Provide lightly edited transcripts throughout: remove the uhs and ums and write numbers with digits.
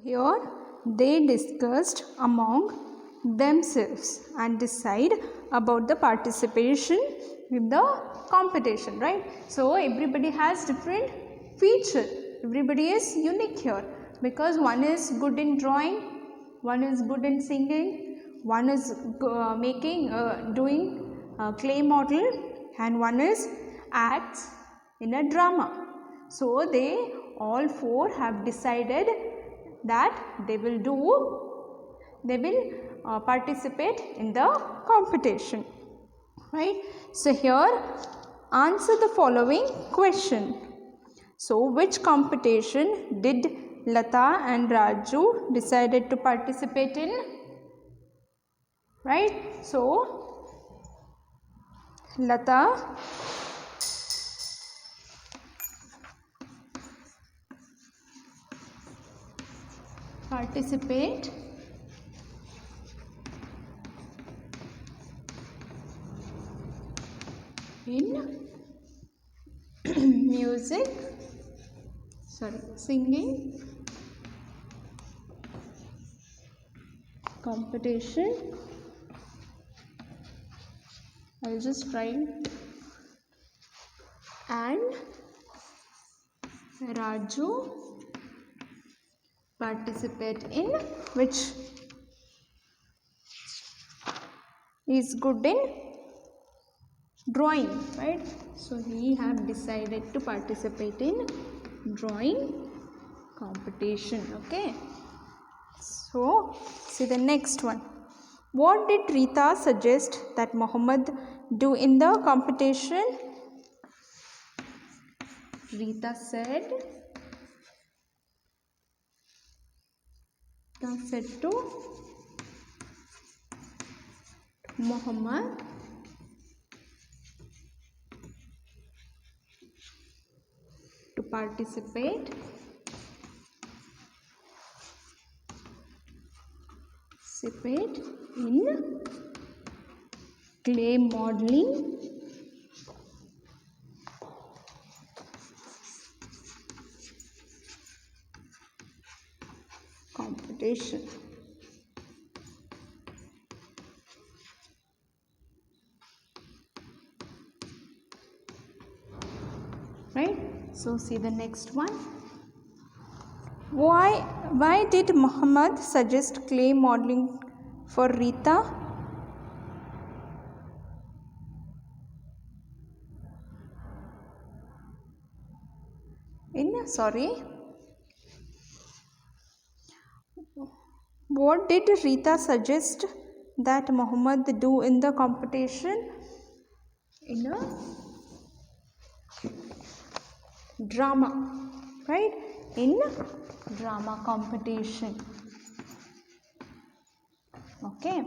Here they discussed among themselves and decide about the participation in the competition, right? So everybody has different feature. Everybody is unique here because one is good in drawing, one is good in singing, one is doing clay model, and one is acts in a drama. So they all four have decided that they will participate in the competition, right? So here answer the following question. So which competition did Lata and Raju decided to participate in, right? So Lata participate in singing competition. I'll just write, and Raju participate in which is good in drawing, right? So he have decided to participate in drawing competition. Okay, so see the next one. What did Rita suggest that Mohammed do in the competition? Rita said to Mohammed to participate in clay modeling competition. Right? So see the next one. Why did Muhammad suggest clay modeling for Rita? What did Rita suggest that Muhammad do in the competition? In a drama, right? In drama competition. Okay,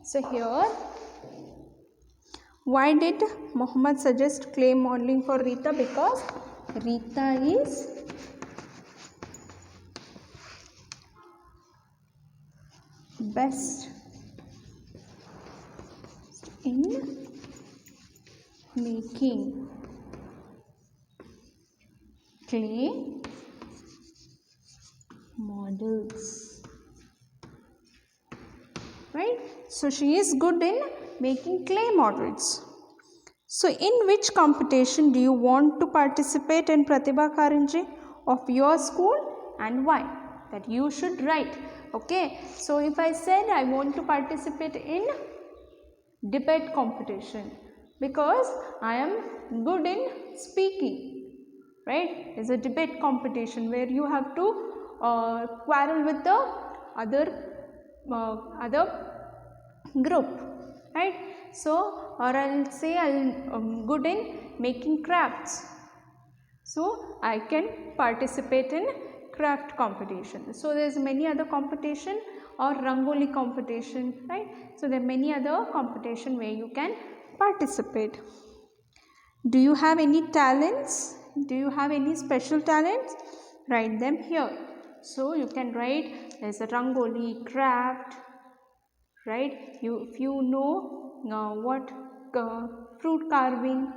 so here why did Muhammad suggest clay modeling for Rita? Because Rita is best in making clay models, right? So she is good in making clay models. So in which competition do you want to participate in, Pratibha Karanji, of your school, and why? That you should write. Okay, so if I said I want to participate in debate competition because I am good in speaking, right? It's a debate competition where you have to quarrel with the other group, right? So, or I'll say I'm good in making crafts, so I can participate in craft competition. So there's many other competition, or rangoli competition, right? So there are many other competition where you can participate. Do you have any talents? Do you have any special talents? Write them here. So you can write there's a rangoli, craft, right? If you know what fruit carving,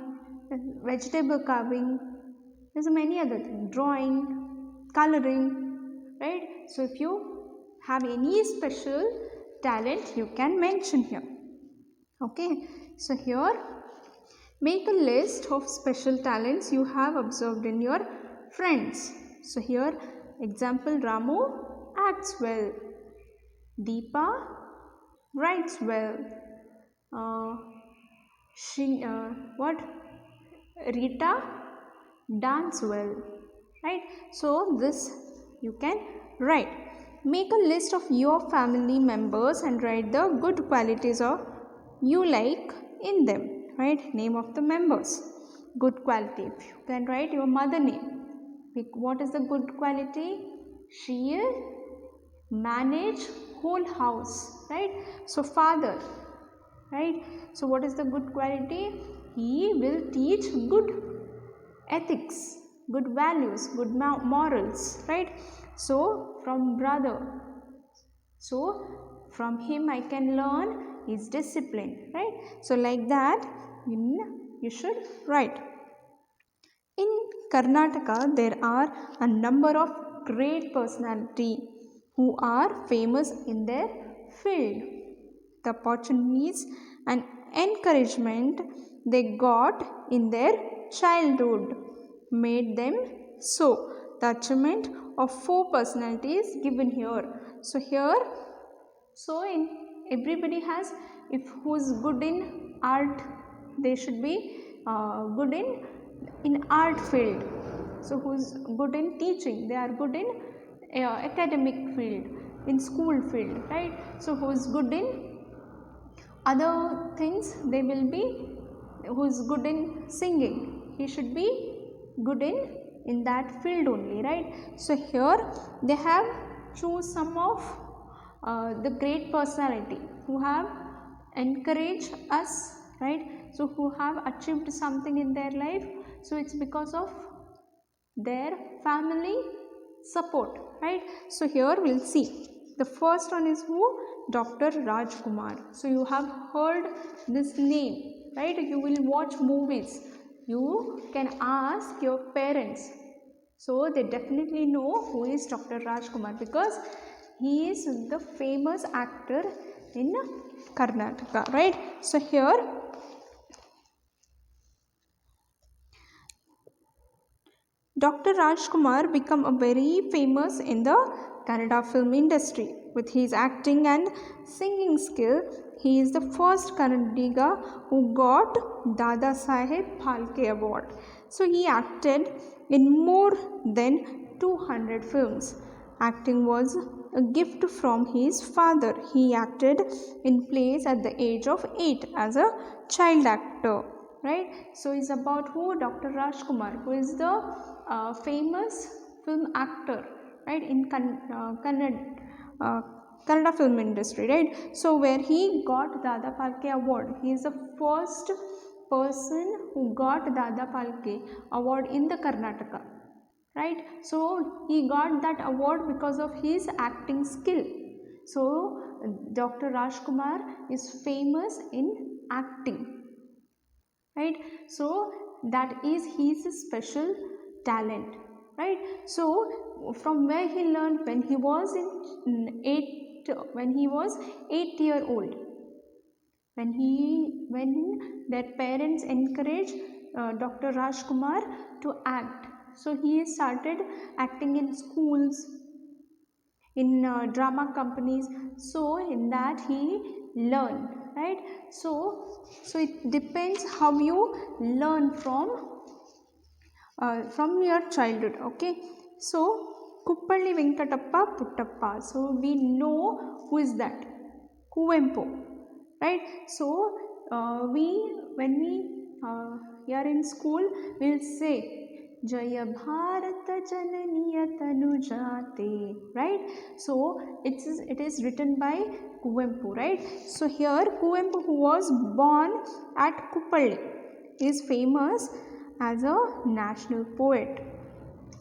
vegetable carving, there's many other things, drawing, coloring, right? So if you have any special talent, you can mention here. Okay, so here make a list of special talents you have observed in your friends. So here example, Ramu acts well, Deepa writes well, uh, what Rita dance well, right? So this you can write. Make a list of your family members and write the good qualities of you like in them, right? Name of the members, good quality. If you can write your mother name, what is the good quality? She manage whole house, right? So father, right? So what is the good quality? He will teach good ethics, good values, good morals, right? So from brother, so from him I can learn his discipline, right? So like that you should write. In Karnataka there are a number of great personalities who are famous in their field. The opportunities and encouragement they got in their childhood made them so. The achievement of 4 personalities given here. So here, so in everybody has, if who is good in art, they should be good in art field. So who is good in teaching, they are good in academic field, in school field, right? So who is good in other things, they will be, who is good in singing, he should be good in that field only, right? So here they have choose some of the great personality who have encouraged us, right? So who have achieved something in their life. So it's because of their family support, right? So here we'll see. The first one is who? Dr. Rajkumar. So you have heard this name, right? You will watch movies. You can ask your parents. So they definitely know who is Dr. Rajkumar because he is the famous actor in Karnataka, right? So here Dr. Rajkumar became a very famous in the Kannada film industry. With his acting and singing skill, he is the first Kannadiga who got Dada Saheb Phalke Award. So he acted in more than 200 films. Acting was a gift from his father. He acted in plays at the age of 8 as a child actor, right? So it's about who? Dr. Rajkumar, who is the famous film actor, right, in Kannada film industry, right? So where he got Dada Phalke Award, he is the first person who got Dada Phalke Award in the Karnataka, right? So he got that award because of his acting skill. So Dr. Rajkumar is famous in acting, right? So that is his special talent, right? So from where he learned? When he was in 8 year old, when their parents encouraged Dr. Rajkumar to act. So he started acting in schools, in drama companies. So in that he learned, right? So it depends how you learn from your childhood. Okay, so Kuppalli Venkatappa Puttappa. So we know who is that? Kuvempu, right? So when we are in school, we'll say Jaya Bharat Jananiya Tanujate, right? So it is written by Kuvempu, right? So here Kuvempu, who was born at Kuppalli, is famous as a national poet.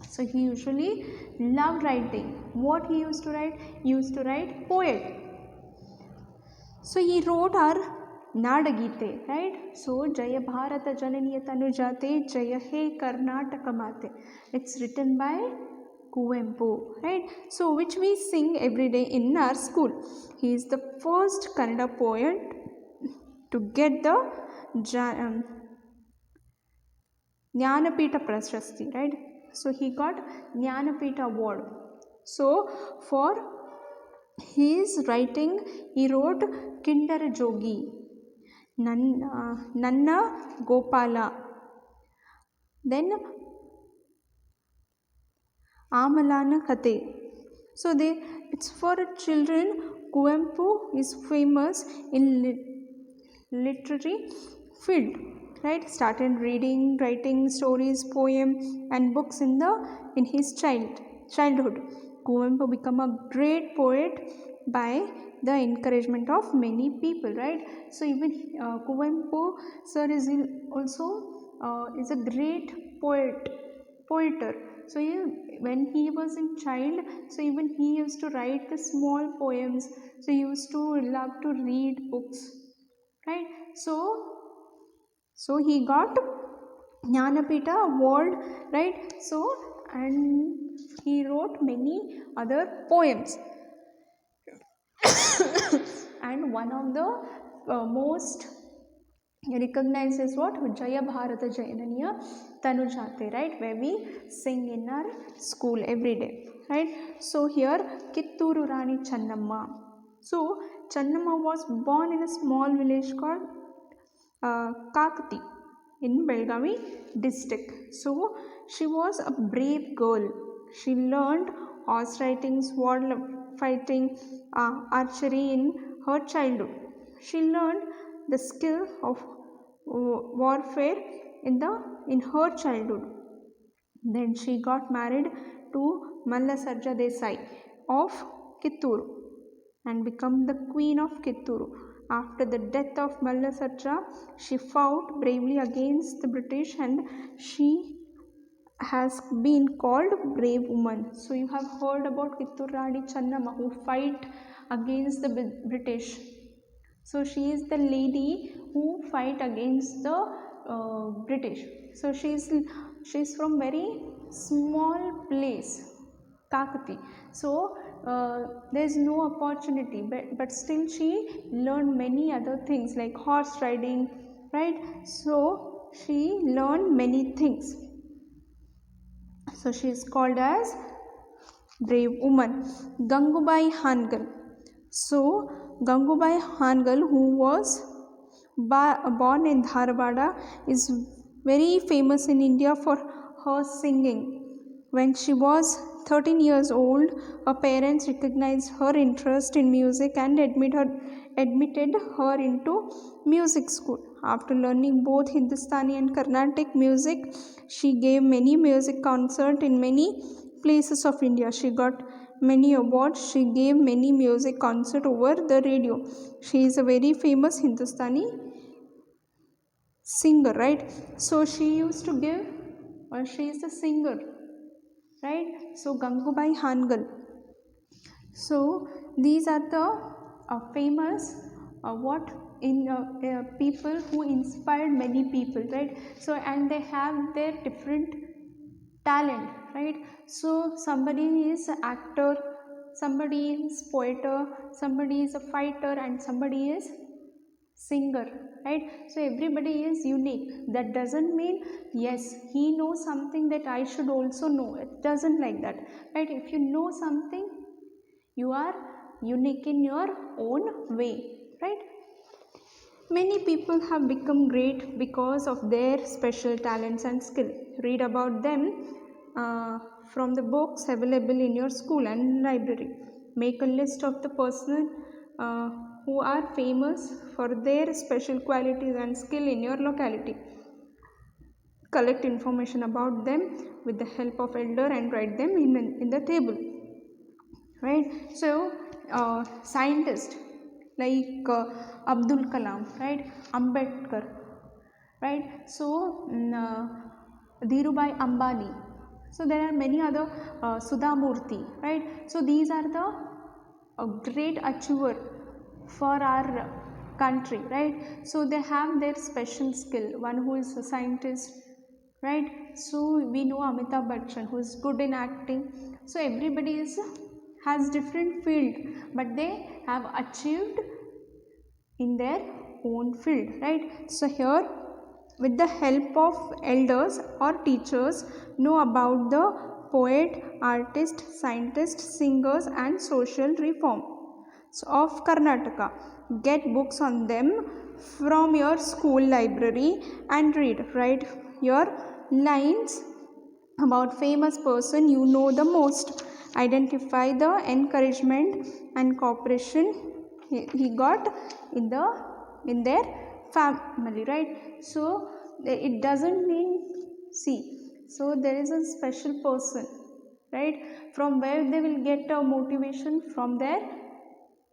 So he usually loved writing. What he used to write? He used to write poet. So he wrote our Nadagite, right? So Jaya Bharata Jananiya Tanujate, Jaya He Karnataka Mate. It's written by Kuvempu, right? So which we sing every day in our school. He is the first Kannada poet to get the Jnanapita Prashasti, right? So he got Jnanapita award. So for his writing, he wrote Kindara Jogi, Nanna Gopala, then Amalana Kate. So it's for children. Kuvempu is famous in literary field, right? Started reading, writing stories, poem, and books in his childhood. Kuvempu became a great poet by the encouragement of many people, right? So even Kuvempu sir is also is a great poeter. So when he was in child, so even he used to write the small poems. So he used to love to read books, right? So he got Jnanapita award, right? So and he wrote many other poems. And one of the most recognized is what? Jaya Bharata Jananiya Tanujate, right? Where we sing in our school every day, right? So here Kitturu Rani Channamma. So Channamma was born in a small village called Kakati in Belgavi district. So she was a brave girl. She learned horse riding, sword fighting, archery in her childhood. She learned the skill of warfare in her childhood. Then she got married to Malla Sarja Desai of Kitturu and become the queen of Kitturu. After the death of Malla Sarja, she fought bravely against the British and she has been called brave woman. So you have heard about Kittur Rani Channamma who fight against the British. So she is the lady who fight against the British. So she's from very small place, Kakati. So there's no opportunity, but still she learned many other things like horse riding, right? So she learned many things. So she is called as brave woman. Gangubai Hangal. So Gangubai Hangal, who was born in Dharwada, is very famous in India for her singing. When she was 13 years old, her parents recognized her interest in music and admitted her into music school. After learning both Hindustani and Carnatic music, she gave many music concerts in many places of India. She got many awards. She gave many music concerts over the radio. She is a very famous Hindustani singer, right? So she used to give, or she is a singer, right? So Gangubai Hangal. So these are the famous what in people who inspired many people, right? So and they have their different talent, right? So somebody is an actor, somebody is poeter, somebody is a fighter, and somebody is singer, right? So everybody is unique. That doesn't mean yes he knows something that I should also know. It doesn't like that, right? If you know something, you are unique in your own way, right? Many people have become great because of their special talents and skill. Read about them from the books available in your school and library. Make a list of the person who are famous for their special qualities and skill in your locality. Collect information about them with the help of elder and write them in the table, right? So scientists like Abdul Kalam, right? Ambedkar, right? So Dhirubhai Ambani. So there are many other Sudha Murthy, right? So these are the great achiever for our country, right? So they have their special skill. One who is a scientist, right? So we know Amitabh Bachchan, who is good in acting, So everybody has different field, but they have achieved in their own field, right? So here, with the help of elders or teachers, know about the poet, artist, scientist, singers and social reforms of Karnataka. Get books on them from your school library and read. Write your lines about famous person you know the most. Identify the encouragement and cooperation he got in their family, right? So it doesn't mean, see, so there is a special person, right, from where they will get a motivation from their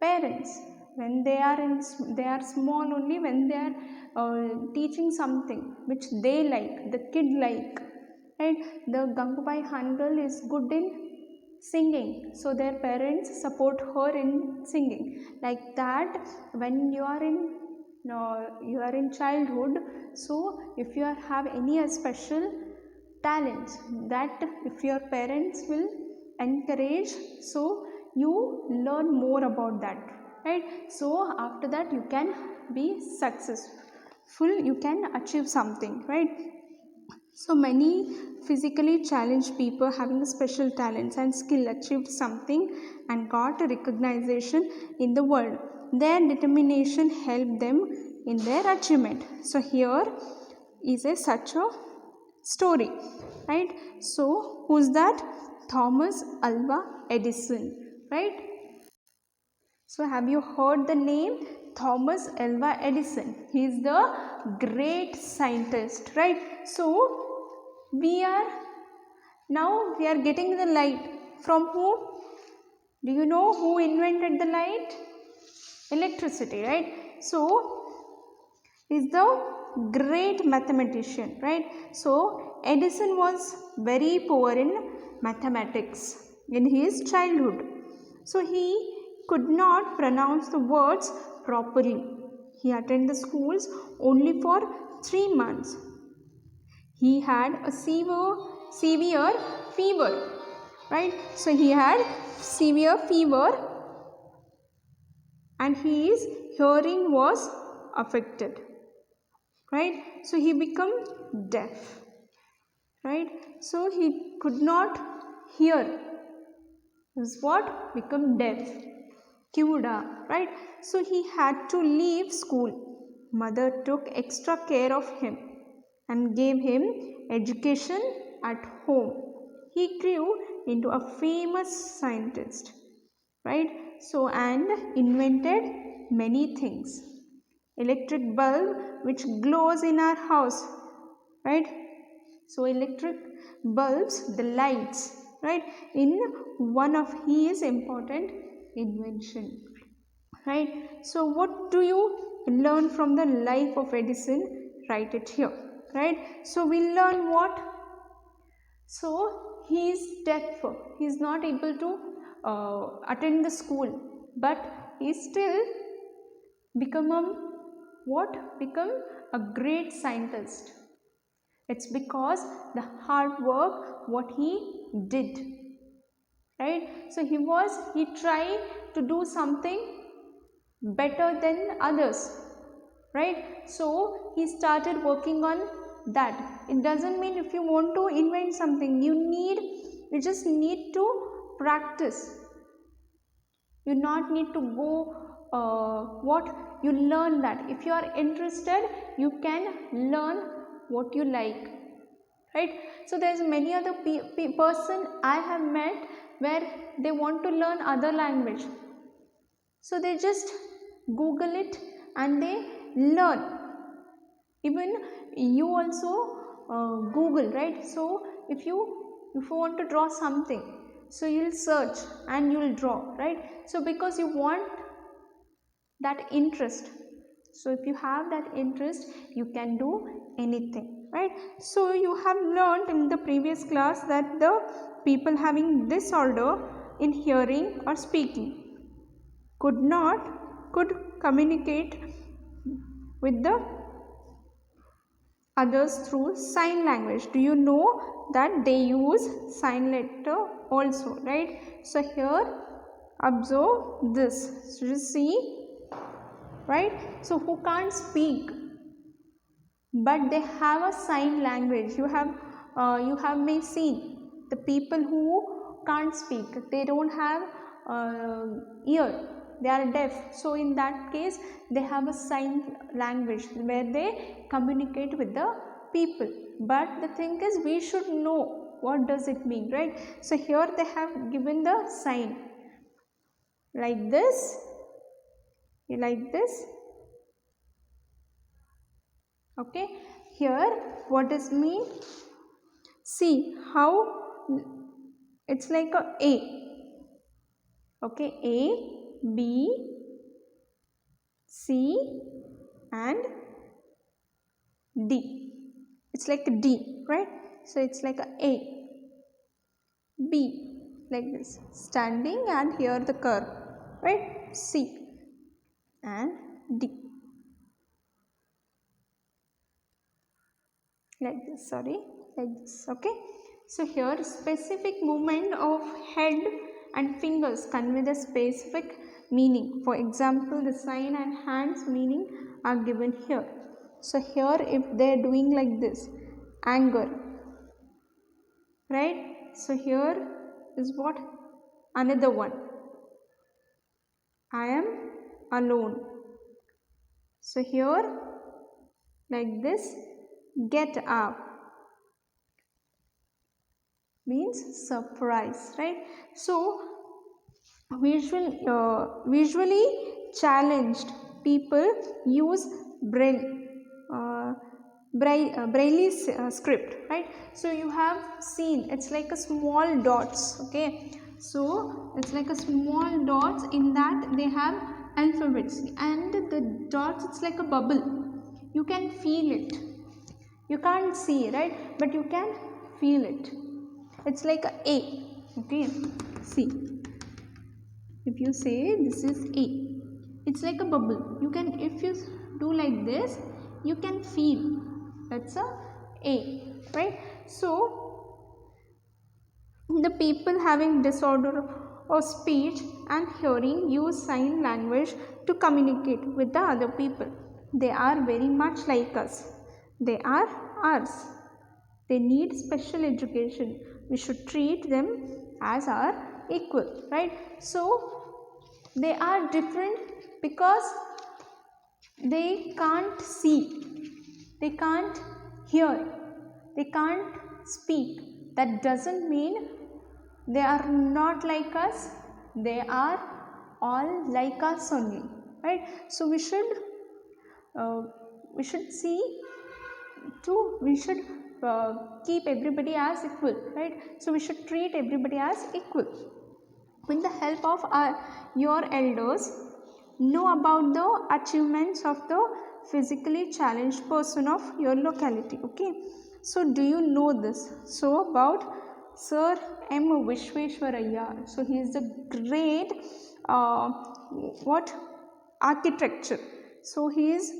parents. When they are small, only when they are teaching something which they like, the kid like, right? The Gangubai Hangul is good in singing, so their parents support her in singing. Like that, when you are in childhood, so if you have any special talents, that if your parents will encourage, so you learn more about that, right? So after that you can be successful, you can achieve something, right? So many physically challenged people having special talents and skill achieved something and got a recognition in the world. Their determination helped them in their achievement. So here is such a story, right? So who's that? Thomas Alva Edison, right? So have you heard the name Thomas Alva Edison? He is the great scientist, right? So we are getting the light from who? Do you know who invented the light? Electricity, right? So is the great mathematician, right? So Edison was very poor in mathematics in his childhood. So he could not pronounce the words properly. He attended the schools only for 3 months. He had a severe fever, right? So he had severe fever and his hearing was affected, right? So he became deaf, right? So he could not hear. Is what? Become deaf. Kivuda, right? So he had to leave school. Mother took extra care of him and gave him education at home. He grew into a famous scientist, right? So and invented many things. Electric bulb which glows in our house, right? So electric bulbs, the lights, right, in one of his important invention, right? So what do you learn from the life of Edison? Write it here, right? So we learn what? So he is deaf, he is not able to attend the school, but he still become a great scientist. It's because the hard work what he did, right? So he tried to do something better than others, right? So he started working on that. It doesn't mean if you want to invent something, you just need to practice. You not need to go you learn that. If you are interested, you can learn what you like, right? So there's many other person I have met where they want to learn other language, so they just Google it and they learn. Even you also Google, right? So if you want to draw something, so you'll search and you'll draw, right? So because you want that interest. So if you have that interest, you can do anything, right? So you have learned in the previous class that the people having disorder in hearing or speaking could communicate with the others through sign language. Do you know that they use sign letter also, right? So here observe this. So you see, right? So who can't speak, but they have a sign language. You have may seen the people who can't speak, they don't have ear, they are deaf. So in that case they have a sign language where they communicate with the people. But the thing is, we should know what does it mean, right? So here they have given the sign like this, like this. Okay, here what does mean? See how it's like a. Okay, A, B, C and D. It's like a D, right? So it's like a, B, like this, standing, and here the curve, right? C and D, like this, sorry, like this. Okay, so here specific movement of head and fingers convey the specific meaning. For example, the sign and hands meaning are given here. So here if they are doing like this, anger, right? So here is what? Another one, I am alone. So here like this, get up means surprise, right? So visually challenged people use braille, braille script, right? So you have seen it's like a small dots. Okay, so it's like a small dots, in that they have alphabets, and the dots, it's like a bubble, you can feel it, you can't see, right? But you can feel it. It's like a. Okay, see, if you say this is A, it's like a bubble, you can, if you do like this, you can feel that's a, right? So the people having disorder of speech and hearing use sign language to communicate with the other people. They are very much like us, they are ours, they need special education, we should treat them as our equal, right? So they are different because they can't see, they can't hear, they can't speak. That doesn't mean they are not like us, they are all like us only, right? So uh, we should see to, we should keep everybody as equal, right? So we should treat everybody as equal. With the help of your elders, know about the achievements of the physically challenged person of your locality. Okay, so do you know this? So about Sir M. Vishveshwaraya. So he is the great what architecture. So he is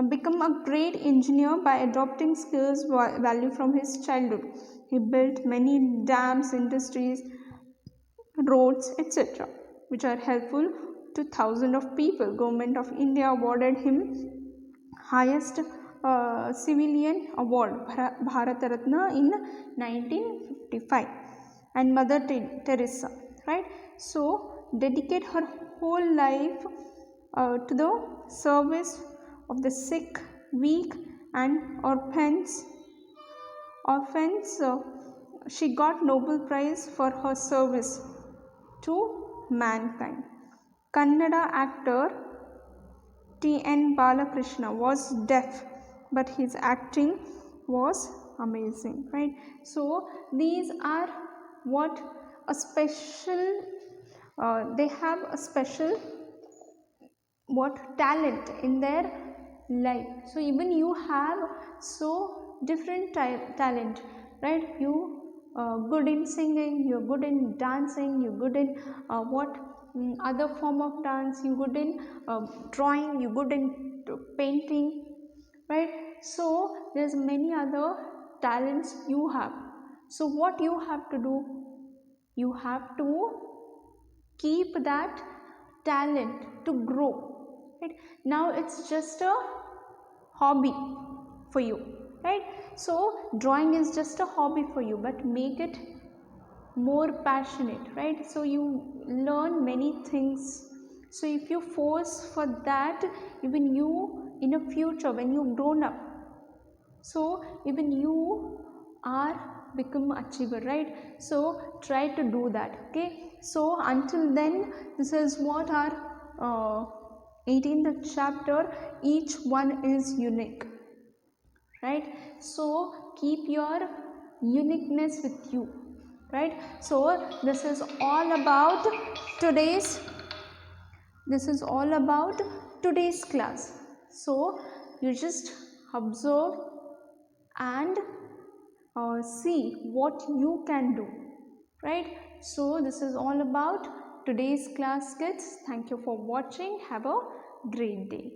become a great engineer by adopting skills value from his childhood. He built many dams, industries, roads, etc., which are helpful to thousands of people. Government of India awarded him highest civilian award, Bharat Ratna, in 1955. And Mother Teresa, right? So dedicate her whole life to the service of the sick, weak and orphans. She got Nobel Prize for her service to mankind. Kannada actor T.N. Balakrishna was deaf, but his acting was amazing, right? So these are what a special, they have a special what talent in their life. So even you have so different talent, right? You good in singing, you're good in dancing, you're good in what other form of dance, you good in drawing, you good in painting, right? So there's many other talents you have. So what you have to do, You have to keep that talent to grow, right? Now it's just a hobby for you, right? So drawing is just a hobby for you, but make it more passionate, right? So you learn many things. So if you force for that, even you in a future when you grown up, so even you are become achiever, right? So try to do that. Okay, so until then, this is what our 18th chapter. Each one is unique, right? So keep your uniqueness with you, right? So this is all about today's today's class. So you just observe and see what you can do, right? So this is all about today's class, kids. Thank you for watching. Have a great day.